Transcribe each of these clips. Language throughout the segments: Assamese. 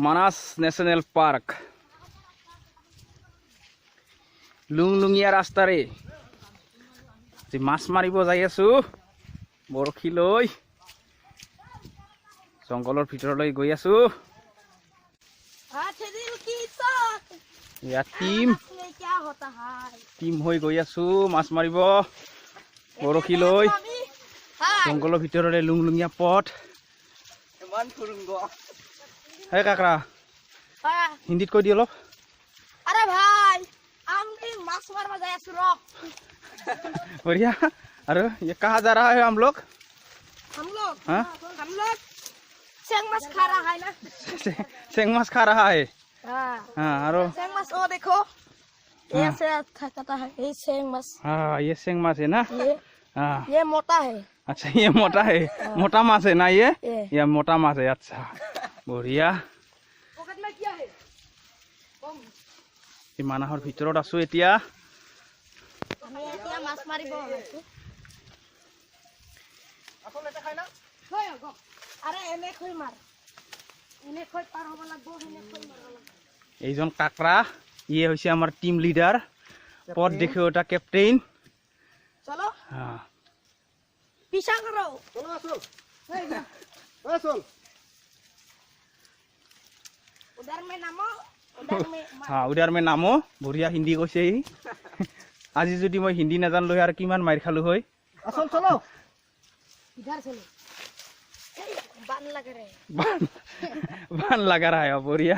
মানাস ন্যাশনাল পাৰ্ক লুংলুঙিয়া ৰাস্তাৰে যে মাছ মাৰিব যাই আছো বৰশী লৈ জংগলৰ ভিতৰলৈ গৈ আছো ইয়াত টিম হৈ গৈ আছো মাছ মাৰিব বৰশী লৈ জংগলৰ ভিতৰৰে লুংলুঙিয়া পথ হে কাকৰা হিন্দীত কৈ দি অলপ अरे भाई हम माछ मारवा जाए सुरो बढ़िया अरे ये कहाँ जा रहा है हम लोग हाँ? हम लोग सेंग माछ खा रहा है ना सेंग माछ खा रहा है हाँ अरे सेंग माछ वो देखो ये से कहता है ये सेंग माछ हाँ ये सेंग माछ है ना ये मोटा है अच्छा ये मोटा है मोटा माछ है ना ये मोटा माछ है अच्छा बढ़िया पॉकेट में क्या है মানাহৰ ভিতৰত আছো এতিয়া আমি এতিয়া মাছ মাৰিব ওলাইছো আসলে এটা খাই না হয় গো আরে এনে কই মার এনে কই পার হ'ব লাগবো এনে কই মারব লাগবো এইজন কাকৰা ইয়ে হৈছে আমাৰ টিম লিডাৰ পদ দেখো এটা ক্যাপ্টেইন চলো हां पीछा करो चलो असुल उधर में नामो हाँ उधर में नामो बढ़िया हिंदी কৈছে আজি যদি মই হিন্দী নাজানলো আৰু কিমান মাইৰ খালো হয় असुल चलो इधर चलो बान लग रहे बान लगा रहा है बढ़िया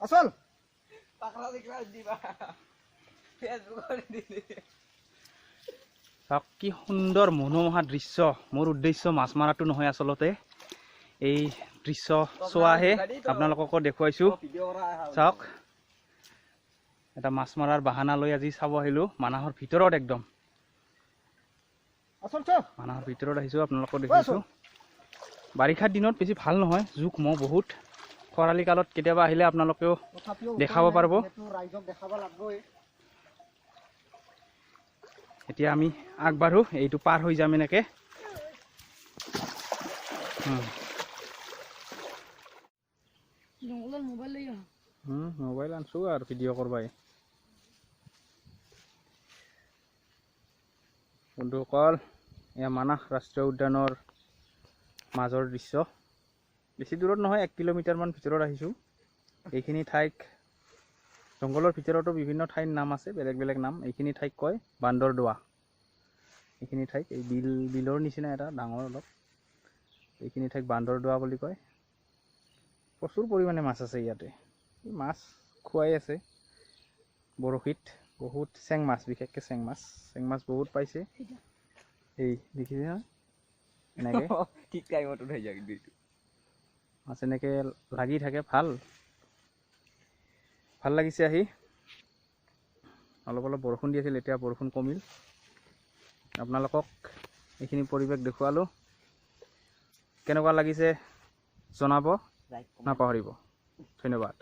असुल पाकरा दिखला दिबा फेसबुकत दिले চাওক কি সুন্দৰ মনোমোহা দৃশ্য মোৰ উদ্দেশ্য মাছ মাৰাটো নহয় আসলতে এই দৃশ্য চোৱাহে আপোনালোককো দেখুৱাইছো চাওক এটা মাছ মাৰাৰ বাহানা লৈ আজি চাব আহিলো মানাহৰ ভিতৰত একদম असुल चल মানাহৰ ভিতৰত আহিছো আপোনালোকক দেখিছো বাৰিষাৰ দিনত বেছি ভাল নহয় জুক মহ বহুত খৰালি কালত কেতিয়াবা আহিলে আপোনালোকেও দেখাব পাৰিব ৰাইজক দেখাব লাগবই এতিয়া আমি আগবাঢ়ো এইটো পাৰ হৈ যাম এনেকে मोबाइल ले आ মোবাইল আনছো আৰু ভিডিঅ' কৰবাই বন্ধুসকল এয়া মানাহ ৰাষ্ট্ৰীয় উদ্যানৰ মাজৰ দৃশ্য বেছি দূৰত নহয় 1 কিলোমিটাৰ মান ভিতৰত আহিছো এইখিনি ঠাইক জংগলৰ ভিতৰতো বিভিন্ন ঠাইৰ নাম আছে বেলেগ বেলেগ নাম এইখিনি ঠাইক কয় বান্দৰদোৱা এইখিনি ঠাইক এই বিলৰ নিচিনা এটা ডাঙৰ অলপ এইখিনি ঠাইক বান্দৰদোৱা বুলি কয় প্ৰচুৰ পৰিমাণে মাছ আছে ইয়াতে মাছ খুৱাই আছে বৰশীত বহুত চেং মাছ বিশেষকৈ চেং মাছ বহুত পাইছে এই দেখিছে না এনেকৈ ঠিক টাইমত উঠাই যাক দিটো মাছ এনেকৈ লাগি থাকে ভাল লাগিছে আহি অলপ বৰষুণ দি আছিল এতিয়া বৰষুণ কমিল আপোনালোকক এইখিনি পৰিৱেশ দেখুৱালো কেনেকুৱা লাগিছে জনাব নাপাহৰিব ধন্যবাদ